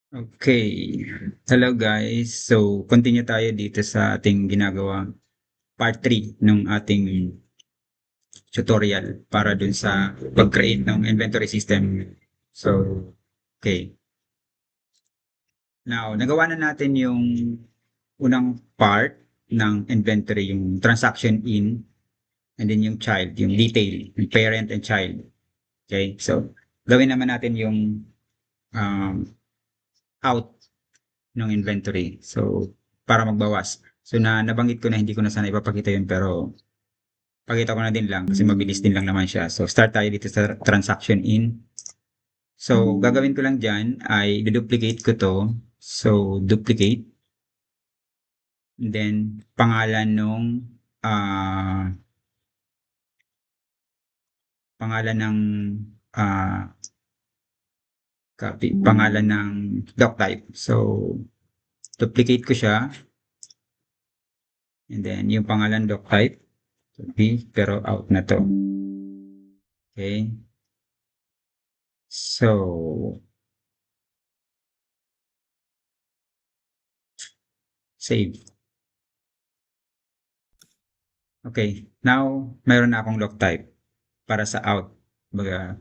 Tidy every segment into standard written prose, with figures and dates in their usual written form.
Okay. Hello guys. So, continue tayo dito sa ating ginagawa part 3 nung ating tutorial para dun sa pag-create ng inventory system. So, okay. Now, nagawa na natin yung unang part ng inventory, yung transaction in, and then yung child, yung detail, yung parent and child. Okay? So, gawin naman natin yung um, out ng inventory. So, para magbawas. So, nabanggit ko na hindi ko na sana ipapakita yun pero pakita ko na din lang kasi mabilis din lang naman siya. So, start tayo dito sa transaction in. So, gagawin ko lang dyan ay duplicate ko to. So, duplicate. And then, pangalan nung pangalan ng copy, pangalan ng doc type. So, duplicate ko siya. And then, yung pangalan doc type. B, pero out na to. Okay. So, save. Okay. Now, mayroon na akong lock type para sa out. Baga,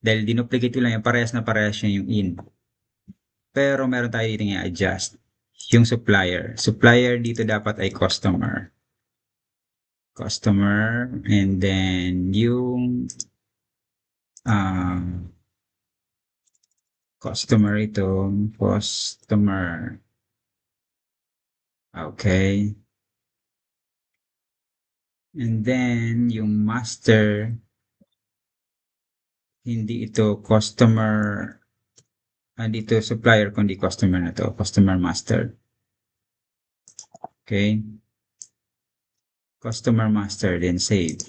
dahil dinuplicate ko lang yung parehas na parehas niya yung in. Pero meron tayo dito i-adjust. Yung supplier. Supplier dito dapat ay customer. Customer. And then, yung customer ito. Customer. Okay. And then, yung master, hindi ito customer, dito supplier, kundi customer na to, customer master. Okay. Customer master, then save.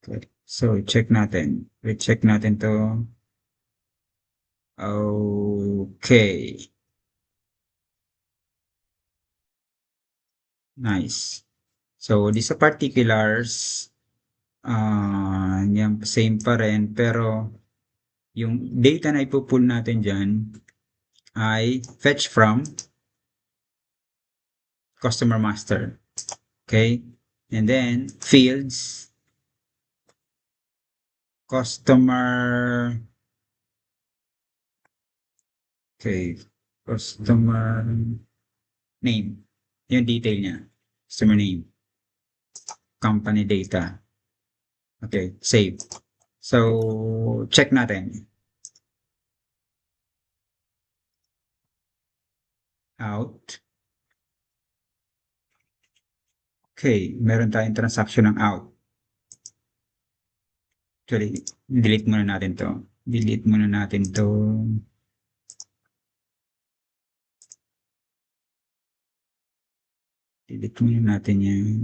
Okay. So, check natin. Recheck natin to. Okay. Nice. So, di sa particulars, yan, same pa rin, pero yung data na ipupull natin dyan ay fetch from customer master. Okay? And then, fields, customer, okay, customer name. Yung detail niya. Customer name. Company data. Okay, save. So, check natin. Out. Okay, meron tayong transaction ng out. Actually, delete muna natin to. Delete muna natin to. Delete muna natin yan.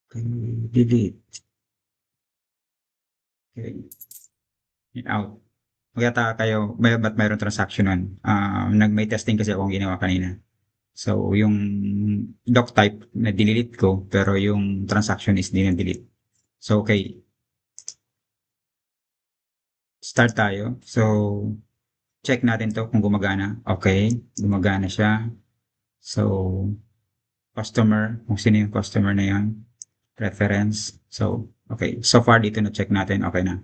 Okay, delete. Okay. Out. Magkataka kayo, ba't mayroong transaction nun? May testing kasi akong ginawa kanina. So, yung doc type na dinelete ko, pero yung transaction is dinelete. So, okay. Start tayo. So, check natin to kung gumagana. Okay, gumagana siya. So, customer, kung sino yung customer na yan. Reference. So, okay. So far dito na check natin, okay na.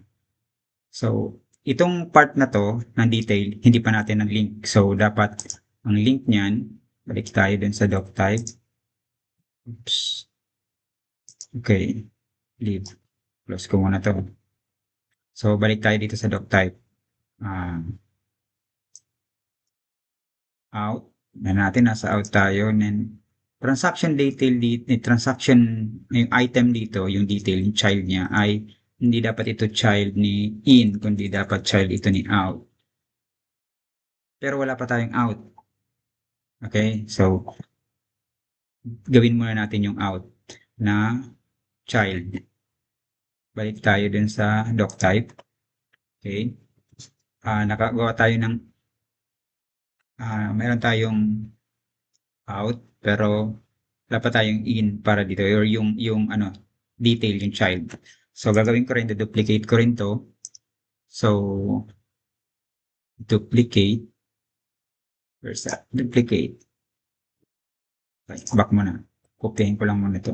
So, itong part na to, ng detail, hindi pa natin link. So, dapat ang link niyan, balik tayo dun sa doc type. Oops. Okay. Leave. Close ko muna to. So, balik tayo dito sa doc type. Out. Na natin, nasa out tayo. And then, transaction detail dito, transaction, yung item dito, yung detail, yung child niya, ay hindi dapat ito child ni in, kundi dapat child ito ni out. Pero wala pa tayong out. Okay? So, gawin muna natin yung out na child. Balik tayo dun sa doc type. Okay? Nakagawa tayo ng meron tayong out, pero wala pa tayong in para dito, or yung ano, detail yung child. So, gagawin ko rin, duplicate ko rin to. So, duplicate. Where's that? Duplicate. Okay, back muna. Kopyahin ko lang muna ito.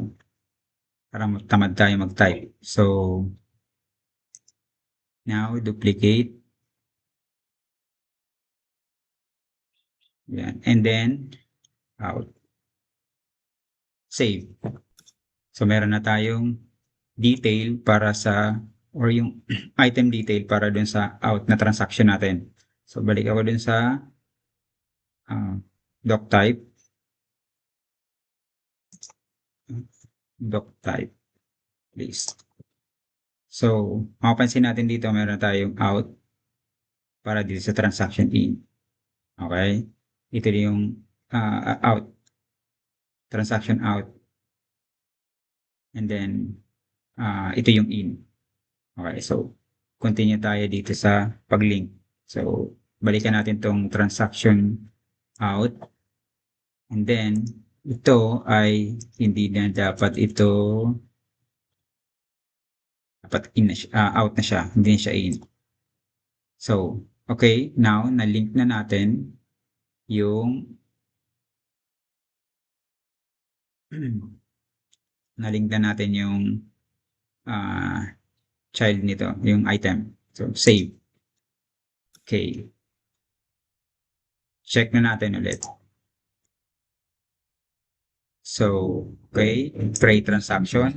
Para tamad tayo mag-type. So, now, duplicate. Yan. And then, out. Save. So, meron na tayong detail para sa, or yung item detail para dun sa out na transaction natin. So, balik ako dun sa doc type. Doc type. Please. So, mapapansin natin dito, meron tayong out para dito sa transaction in. Okay? Ito yung out. Transaction out. And then, ito yung in. Okay, so, continue tayo dito sa pag-link. So, balikan natin tong transaction out. And then, ito ay hindi na dapat ito dapat in na siya, out na siya, hindi na siya in. So, okay, now, na-link na natin yung na-link na natin yung child nito, yung item. So, save. Okay. Check na natin ulit. So, okay, create transaction,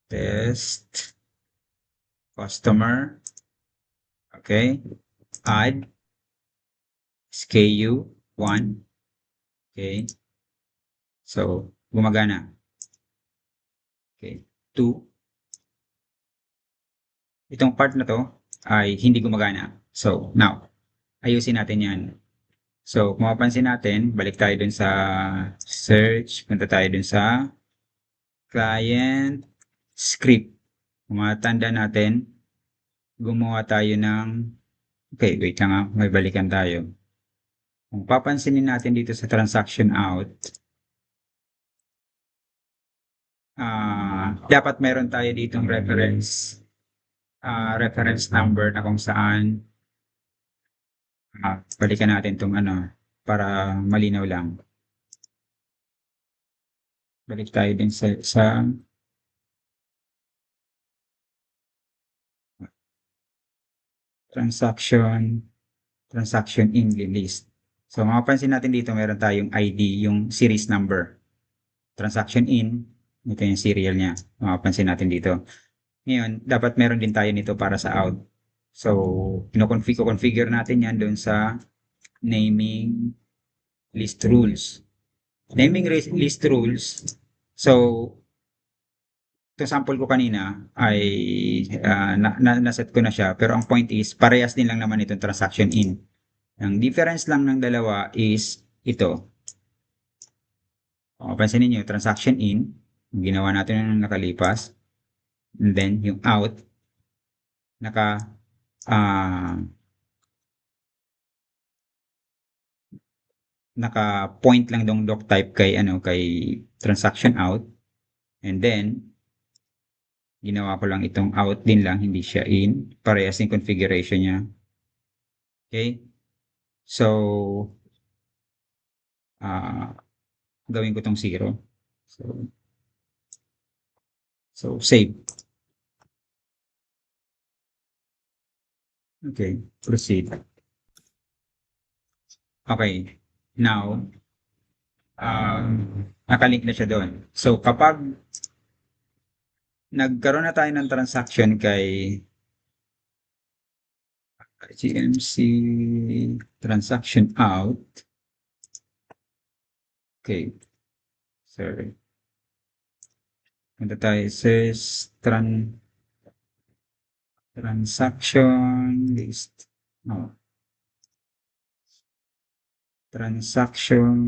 test, customer, okay, add, SKU, 1, okay, so, gumagana, okay, 2, itong part na to ay hindi gumagana, so, now, ayusin natin yan. So, kung mapapansin natin, balik tayo dun sa search, punta tayo dun sa client script. Kung matanda natin, gumawa tayo ng, okay, wait lang may balikan tayo. Kung papansinin natin dito sa transaction out, dapat meron tayo ditong reference number na kung saan balikan natin itong para malinaw lang. Balik tayo din sa transaction in list. So, mapapansin natin dito, meron tayong ID, yung series number. Transaction in, ito yung serial niya. Mapapansin natin dito. Ngayon, dapat meron din tayo nito para sa out. So, configure natin yan doon sa naming list rules. Naming list rules. So, ito sample ko kanina ay naset ko na siya. Pero ang point is, parehas din lang naman itong transaction in. Ang difference lang ng dalawa is ito. Pansin niyo transaction in, yung ginawa natin nung nakalipas. And then, yung out, naka-point lang dong doc type kay transaction out. And then, ginawa ko lang itong out din lang, hindi siya in. Parehas yung configuration niya. Okay? So, gawin ko tong 0. So, save. Okay, proceed. Okay, now, nakalink na siya doon. So, kapag nagkaroon na tayo ng transaction kay GMC transaction out. Okay. Sorry. Punta tayo sa transaction list. Oh. Transaction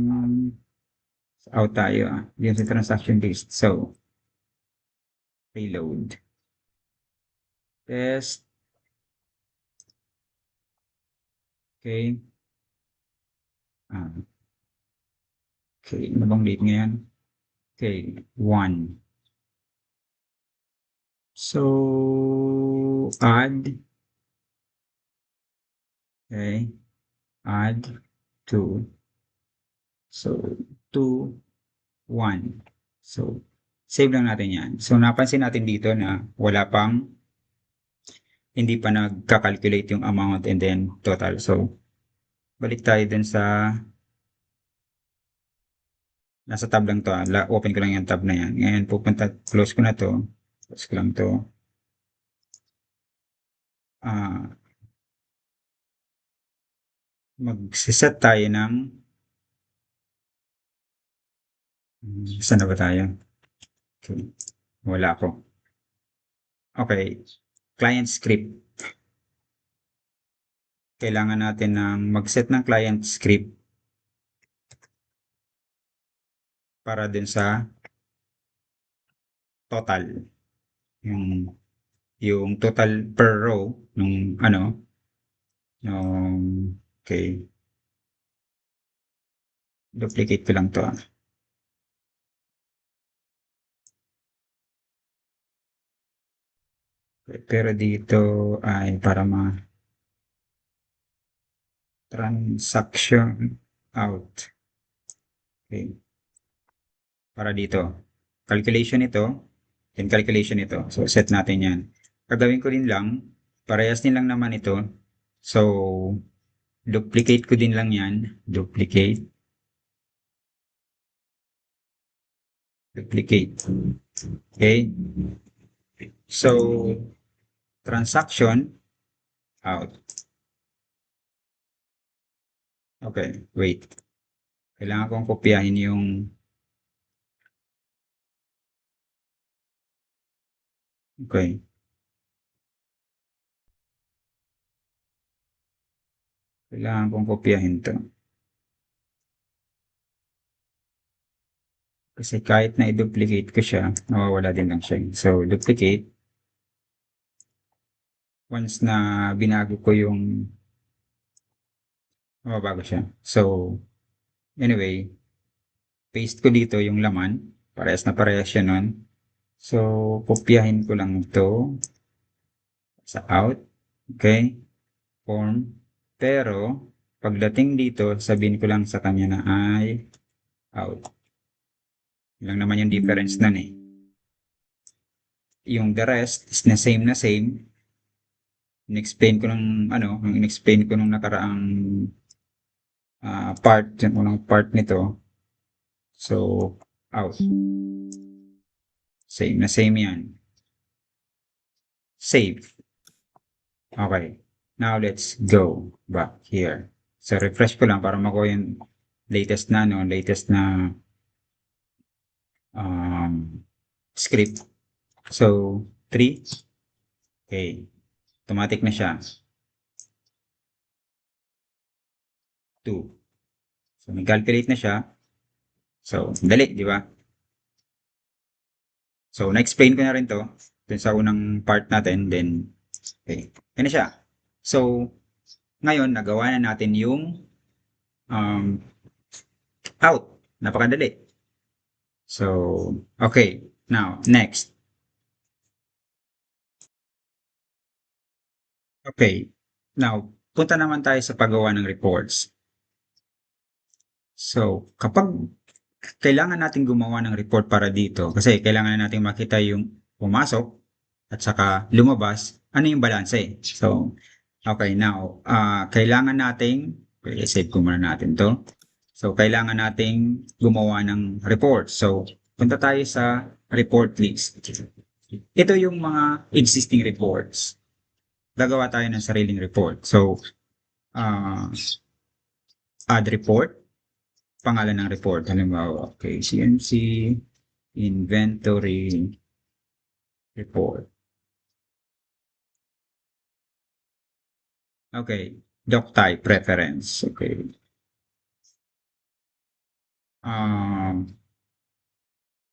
out tayo. Yan sa transaction list. So, reload. Test. Okay. Okay, ano bang date ngayon? Okay, 1. So, add, okay, add 2. So, 2, 1. So, save lang natin yan. So, napansin natin dito na hindi pa nagka-calculate yung amount and then total. So, balik tayo dun sa, nasa tab lang to. Open ko lang yung tab na yan. Ngayon, close ko na to. Close ko lang to. Magsiset tayo ng, saan na ba tayo? Okay. Wala ko. Okay. Client script. Kailangan natin ng mag-set ng client script para din sa total. Yung total per row nung ano, okay. Duplicate ko lang to. Okay, pero dito ay para transaction out. Okay. Para dito. Calculation ito, then calculation ito. So, set natin yan. Gagawin ko din lang, parehas din lang naman ito. So, duplicate ko din lang yan. Duplicate. Okay. So, transaction out. Okay, wait. Kailangan kong kopyahin yung okay. Kailangan kong kopyahin to. Kasi kahit na i-duplicate ko siya, nawawala din lang siya. So, duplicate. Once na binago ko yung mababago siya. So, anyway, paste ko dito yung laman. Parehas na parehas siya nun. So, kopyahin ko lang ito sa out. Okay? Form. Pero, pagdating dito, sabihin ko lang sa kanya na ay out. Yun lang naman yung difference nun eh. Yung the rest is na same na same. In-explain ko nung nakaraang yung unang part nito. So, out. Same na same yan. Save. Okay. Now, let's go back here. So, refresh ko lang para makuha yung latest na script. So, 3. Okay. Automatic na siya. 2. So, nag-calculate na siya. So, dali, di ba? So, na-explain ko na rin to dun sa unang part natin. Then, okay. Yan na siya. So, ngayon, nagawa na natin yung out. Napakadali. So, okay. Now, next. Okay. Now, punta naman tayo sa paggawa ng reports. So, kapag kailangan natin gumawa ng report para dito, kasi kailangan natin makita yung pumasok at saka lumabas, ano yung balanse. So, okay, now, kailangan nating, save ko muna natin to. So, kailangan nating gumawa ng report. So, punta tayo sa report list. Ito yung mga existing reports. Gagawa tayo ng sariling report. So, add report. Pangalan ng report. Halimbawa, okay, CNC inventory report. Okay, doc type reference. Okay.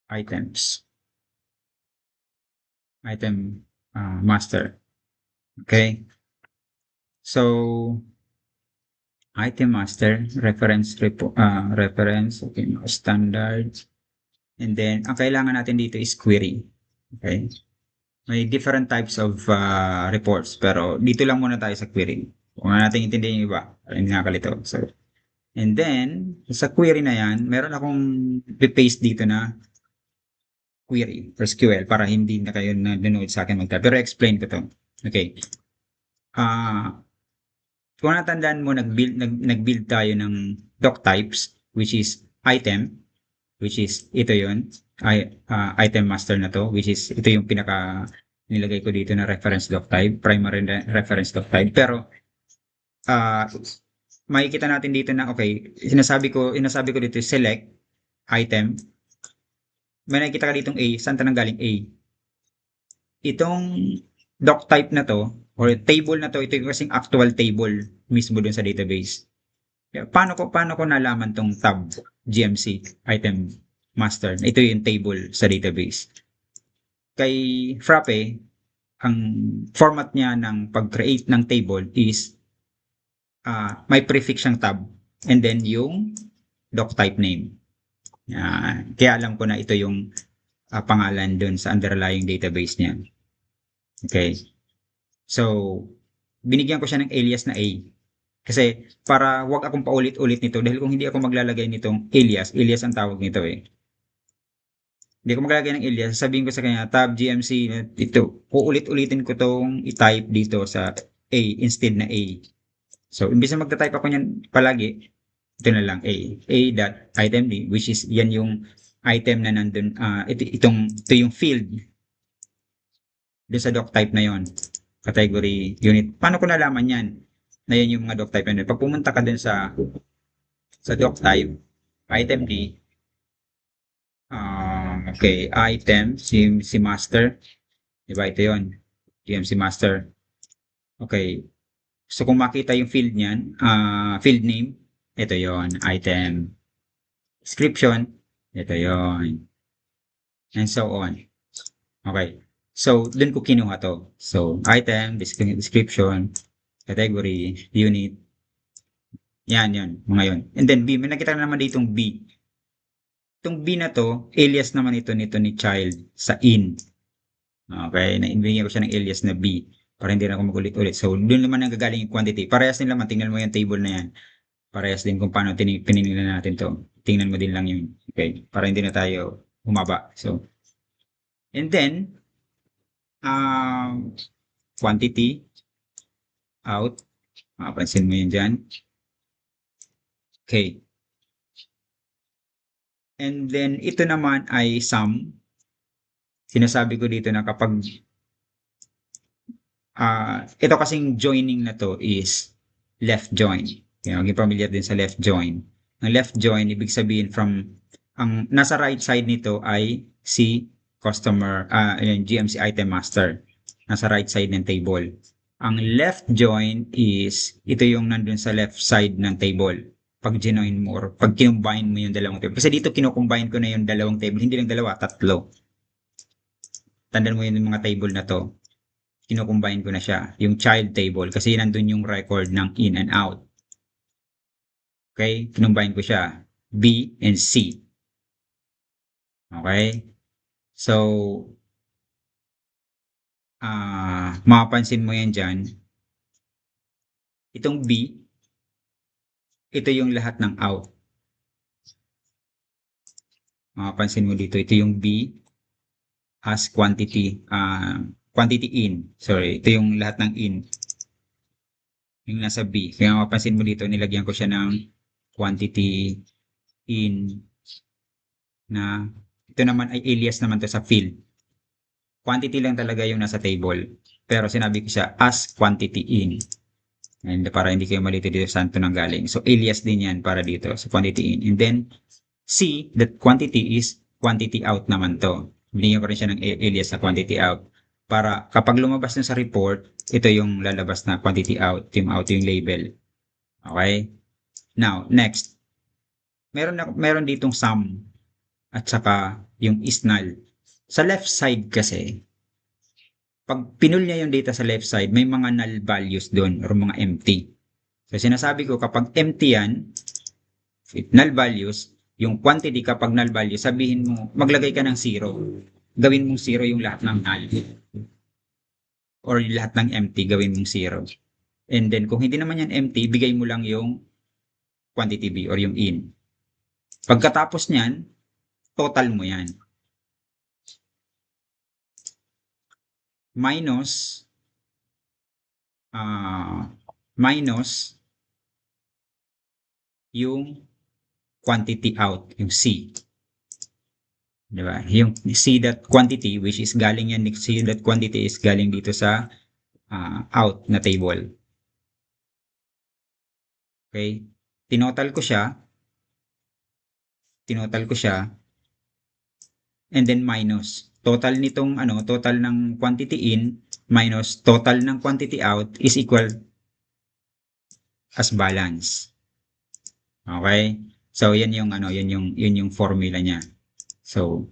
Items. Item master. Okay. So, item master, reference, okay, standard. And then, ang kailangan natin dito is query. Okay. may different types of reports, pero dito lang muna tayo sa query. Kung natin intindihin yung iba, hindi nakakalito. So, and then, sa query na yan, meron akong paste dito na query for SQL para hindi na kayo nanonood sa akin magta. Pero explain ko to. Okay. Kung natandaan mo, nag-build tayo ng doc types, which is item, which is ito yon, item master na to, which is ito yung pinaka nilagay ko dito na reference doc type, primary reference doc type. Pero makikita natin dito na okay, sinasabi ko dito select item. May nakikita ka ditong A, saan ta nanggaling A? Itong doc type na to or table na to, ito yung kasing actual table mismo dun sa database. Paano ko nalaman tong tab GMC item master? Ito yung table sa database. Kay Frappe, ang format niya ng pag-create ng table is may prefix siyang tab and then yung doc type name. Kaya alam ko na ito yung pangalan dun sa underlying database niya. Okay. So, binigyan ko siya ng alias na A. Kasi para wag akong paulit-ulit nito dahil kung hindi ako maglalagay nitong alias ang tawag nito eh. Hindi ko maglalagay ng alias, sabihin ko sa kanya tab GMC ito. Uulit-ulitin ko tong i-type dito sa A instead na A. So, imbis na magta-type ako niyan palagi, ito na lang a.itemd, which is yan yung item na nandun, ito yung field doon sa doc type na yon, category unit. Paano ko nalaman yan na yan yung mga doc type na yun? Pag pumunta ka dun sa doc type itemd, okay, item si master, diba ito yon, GMC master. Okay, so kung makita yung field niyan, field name, ito yon, item description, ito yon, and so on. Okay, so dun ko kinuha to. So item, description, category, unit, yan, mga yon. And then B, may nakita na naman ditong B. Itong B na to, alias naman ito nito ni child sa in. Okay, nainbigyan ko siya ng alias na B para hindi na ako magulit-ulit. So dun naman nanggagaling yung quantity. Parehas din naman, tingnan mo yung table na yan. Parehas din kung paano pininilan natin to. Tingnan mo din lang yun. Okay, para hindi na tayo humaba. So, and then, quantity out. Mapansin mo yun dyan. Okay. And then, ito naman ay sum. Sinasabi ko dito na kapag ito kasing joining na to is left join. Kaya maging familiar din sa left join. Ang left join, ibig sabihin ang nasa right side nito ay si customer, GMC item master. Nasa right side ng table. Ang left join is, ito yung nandun sa left side ng table. Pag ginoin mo or pag kinumbine mo yung dalawang table. Kasi dito kinukumbine ko na yung dalawang table. Hindi lang dalawa, tatlo. Tandaan mo yung mga table na to. Kinukumbine ko na siya. Yung child table. Kasi nandun yung record ng in and out. Okay? Kinumbine ko siya. B and C. Okay? So, mapapansin mo yan dyan. Itong B, ito yung lahat ng out. Mapapansin mo dito, ito yung B as quantity in. Sorry, ito yung lahat ng in. Yung nasa B. Kaya mapapansin mo dito, nilagyan ko siya ng quantity in na ito naman ay alias naman to sa field. Quantity lang talaga yung nasa table. Pero sinabi ko siya as quantity in. And para hindi kayo malito dito saan ito nanggaling. So alias din yan para dito sa quantity in. And then C, that quantity is quantity out naman to. Binigyan ko rin siya ng alias na quantity out. Para kapag lumabas na sa report, ito yung lalabas na quantity out. Yung out yung label. Okay? Now, next. Meron ditong sum at saka yung is null. Sa left side kasi, pag pinul niya yung data sa left side, may mga null values doon or mga empty. So, sinasabi ko kapag empty yan, null values, yung quantity kapag null value, sabihin mo, maglagay ka ng 0. Gawin mong 0 yung lahat ng null. or yung lahat ng empty gawin mong 0. And then kung hindi naman yan empty, bigay mo lang yung quantity B or yung in. Pagkatapos niyan, total mo yan. Minus yung quantity out, yung C. Diba? Yung C that quantity, which is galing yan, C that quantity is galing dito sa out na table. Okay? Tinotal ko siya, and then minus. Total nitong total ng quantity in minus total ng quantity out is equal as balance. Okay? So yan yung yun yung formula niya. So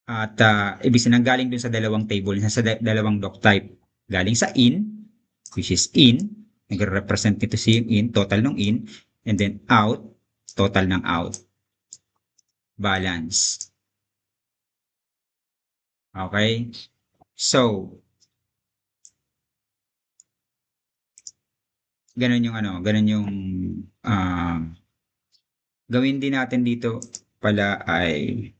at ibig sabihin galing dun sa dalawang table, sa dalawang doc type. Galing sa in, which is in, nagre-represent nito si in, total ng in, and then out, total ng out. Balance. Okay? So, ganun yung gawin din natin dito pala ay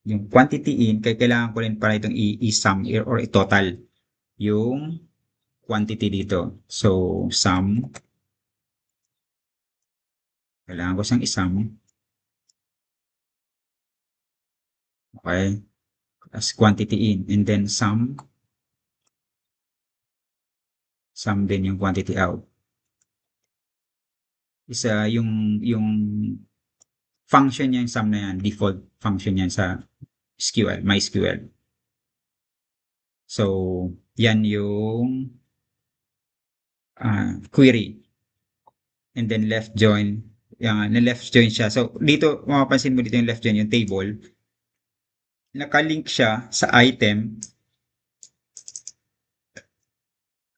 yung quantity in, kailangan ko rin pala itong i-sum or i-total yung quantity dito. So, sum, kailangan ko siyang i-sum. Okay? As quantity in, and then sum din yung quantity out. Isa yung function niya, yung sum na yan, default function yan sa SQL, MySQL. So, yan yung query. And then left join, na-left join siya. So, dito, mapapansin mo dito yung left join, yung table, nakalink siya sa item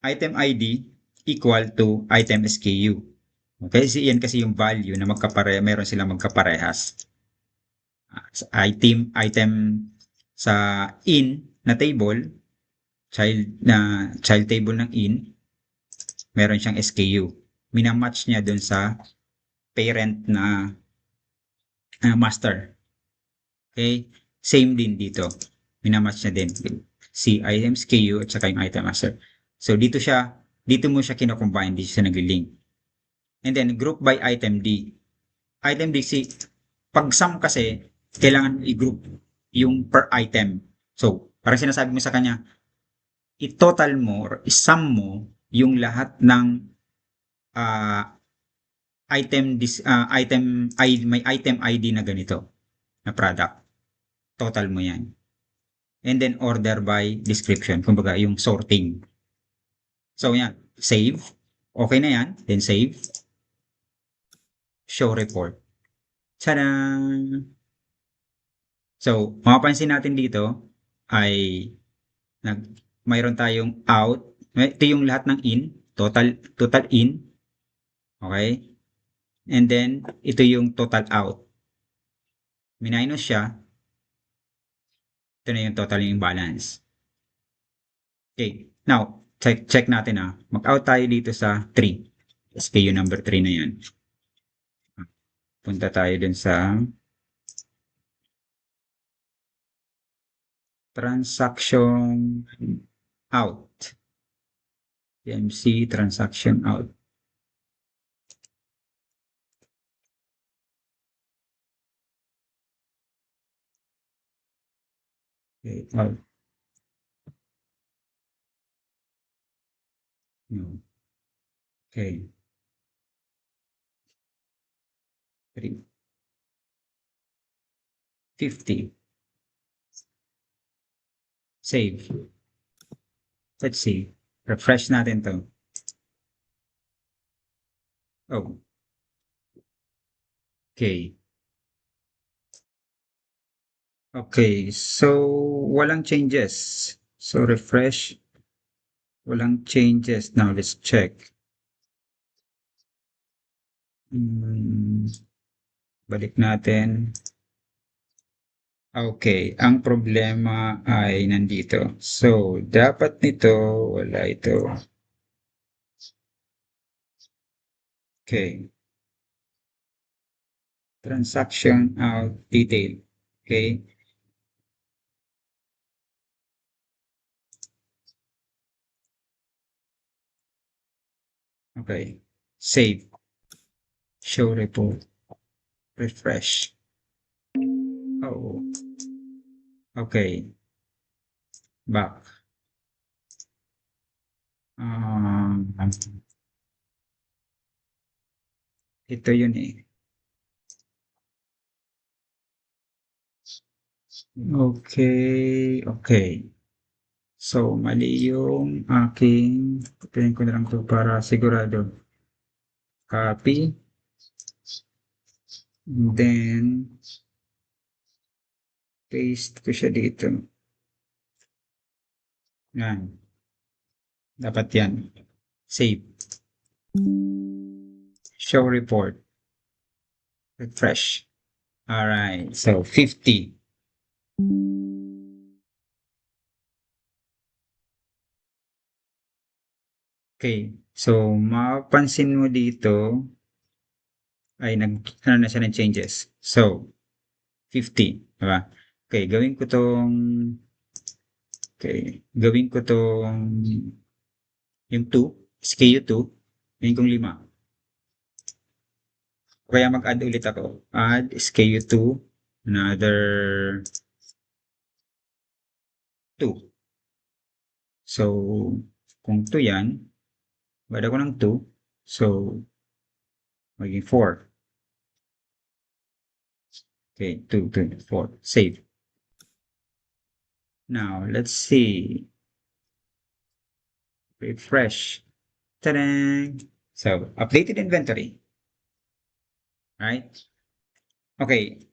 ID equal to item SKU. Okay, yan kasi yung value na meron silang magkaparehas. Sa item sa in na table, child table ng in, meron siyang SKU. Minamatch niya dun sa parent na master. Okay, same din dito. Minamatch niya din si item SKU at saka yung item master. So dito mo siya kino-combine, dito siya nagli-link. And then group by item D. Item D, pag sum kasi, kailangan i-group yung per item. So, parang sinasabi mo sa kanya, i-total mo or i-sum mo yung lahat ng may item ID na ganito na product. Total mo yan. And then order by description. Kumbaga, yung sorting. So, yan. Save. Okay na yan. Then save. Show report. Tadaan! So, mapapansin natin dito ay mayroon tayong out. Ito yung lahat ng in. Total in. Okay? And then, ito yung total out. Minus siya. Ito na yung total yung balance. Okay. Now, check natin Mag-out tayo dito sa 3. SKU number 3 na yan. Punta tayo dun sa transaction out. TMC transaction out. Okay, out. No. Okay. 3. 50. Save. Let's see. Refresh natin to. Oh. Okay. Okay. So, walang changes. So, refresh. Walang changes. Now, let's check. Balik natin. Okay, ang problema ay nandito. So, dapat nito, wala ito. Okay, transaction out detail. Okay, okay. Save, show report, refresh. Oh, okay. Back. Um, ito yun eh. Okay, okay. So, mali yung aking, patayin ko na lang to para sigurado. Copy, then paste ko siya dito. Yan, dapat yan. Save, show report, refresh. Alright, so 50. Okay, so mapapansin mo dito ay ano na siya ng changes. So, 50, diba? Okay, gawin ko tong yung 2, SKU 2, gawin kong 5. Kaya mag-add ulit ako. Add SKU 2, another 2. So, kung 2 yan, add ako ng 2. So, magiging 4. Okay, 2, 2, 4. Save. Now, let's see. Refresh. Ta-da! So, updated inventory. Right? Okay.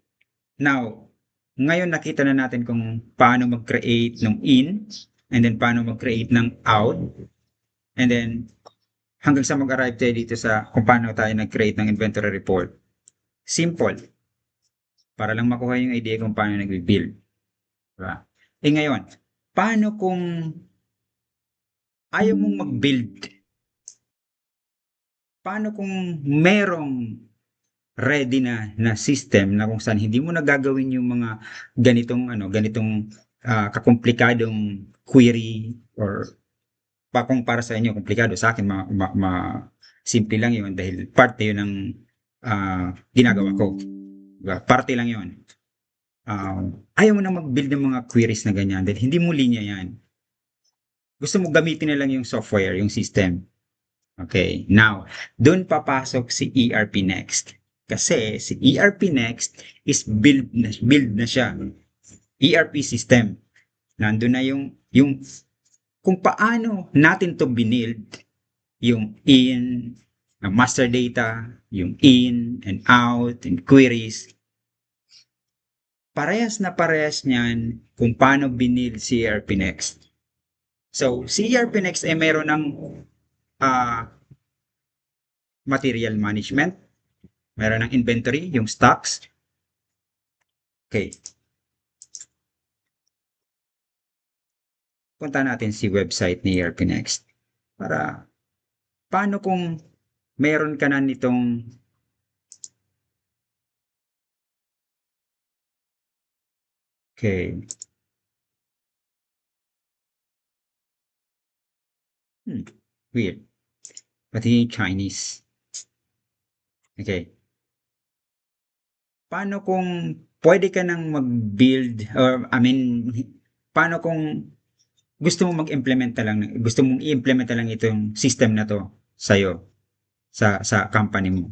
Now, ngayon nakita na natin kung paano mag-create ng in, and then paano mag-create ng out, and then hanggang sa mag-arrive tayo dito sa kung paano tayo nag-create ng inventory report. Simple. Para lang makuha yung idea kung paano nag-build. Diba? Eh ngayon, paano kung ayaw mong mag-build? Paano kung merong ready na system na kung saan hindi mo nagagawin yung mga ganitong kakomplikadong query or kung para sa inyo komplikado, sa akin simple lang yun dahil parte yun ng ginagawa ko. Diba? Parte lang yun. Ayaw mo na mag-build ng mga queries na ganyan dahil hindi mo linya yan. Gusto mo gamitin na lang yung software, yung system. Okay, now, doon papasok si ERP Next. Kasi si ERP Next is build na siya. ERP system. Nandun na yung kung paano natin to binild, yung in, master data, yung in and out, and queries. Parehas niyan kung paano binild si ERP Next. So, si ERP Next ay meron ng material management, meron ng inventory, yung stocks. Okay. Punta natin si website ni ERP Next para paano kung meron ka na nitong okay. Weird. Pati Chinese. Okay. Paano kung pwede ka nang mag-build or paano kung gusto mo mag-implement na lang, gusto mong i-implement na lang itong system na to sa'yo, sa company mo.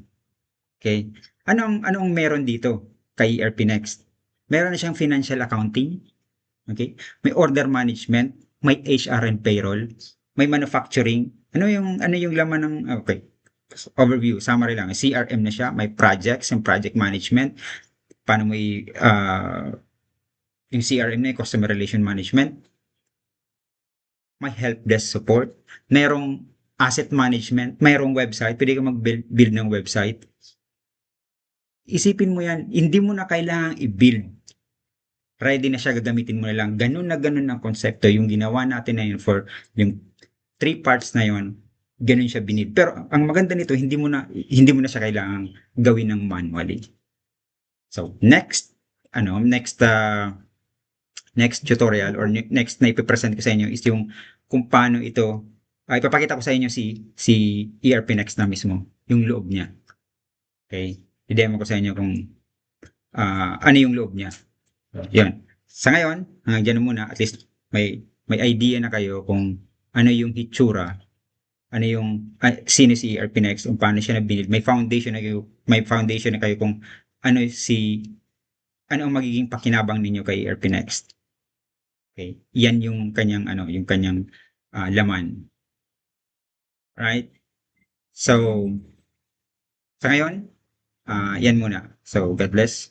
Okay? Anong meron dito kay ERP Next? Meron na siyang financial accounting, okay? May order management, may HR and payroll, may manufacturing. Ano yung laman ng okay. Overview, summary lang. CRM na siya, may projects and project management. Paano mo yung CRM na yung customer relation management. May help desk support. Merong asset management, mayroong website, pwede ka mag-build ng website. Isipin mo yan, hindi mo na kailangang i-build. ready na siya, gagamitin mo na lang. Ganun ang konsepto. Yung ginawa natin na yun for yung 3 parts na yun, ganun siya binid. Pero ang maganda nito, hindi mo na siya kailangang gawin ng manually. So, next tutorial or next na ipipresent ko sa inyo is yung kung paano ito, ipapakita ko sa inyo si ERP Next na mismo, yung loob niya. Okay? I-demo ko sa inyo kung ano yung loob niya. Yun. Sa ngayon, hanggang dyan muna, at least may idea na kayo kung ano yung hitsura, ano yung sino si ERP Next, kung paano siya na-build. May foundation na kayo kung ano ang magiging pakinabang ninyo kay ERP Next. Okay? Yan yung kanyang laman. Right? So, sa ngayon, yan muna. So, God bless.